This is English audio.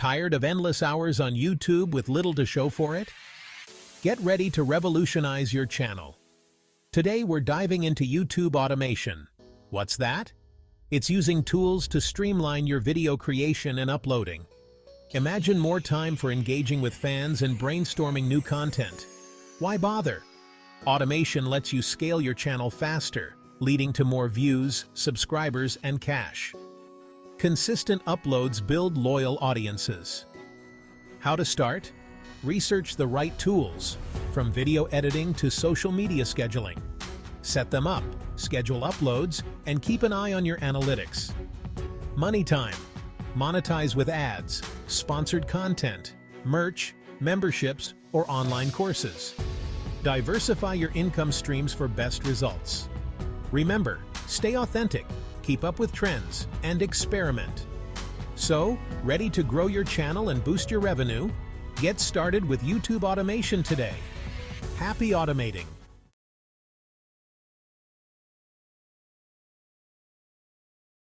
Tired of endless hours on YouTube with little to show for it? Get ready to revolutionize your channel. Today we're diving into YouTube automation. What's that? It's using tools to streamline your video creation and uploading. Imagine more time for engaging with fans and brainstorming new content. Why bother? Automation lets you scale your channel faster, leading to more views, subscribers, and cash. Consistent uploads build loyal audiences. How to start? Research the right tools, from video editing to social media scheduling. Set them up, schedule uploads, and keep an eye on your analytics. Money time. Monetize with ads, sponsored content, merch, memberships, or online courses. Diversify your income streams for best results. Remember, stay authentic, keep up with trends, and experiment. So, ready to grow your channel and boost your revenue? Get started with YouTube automation today. Happy automating!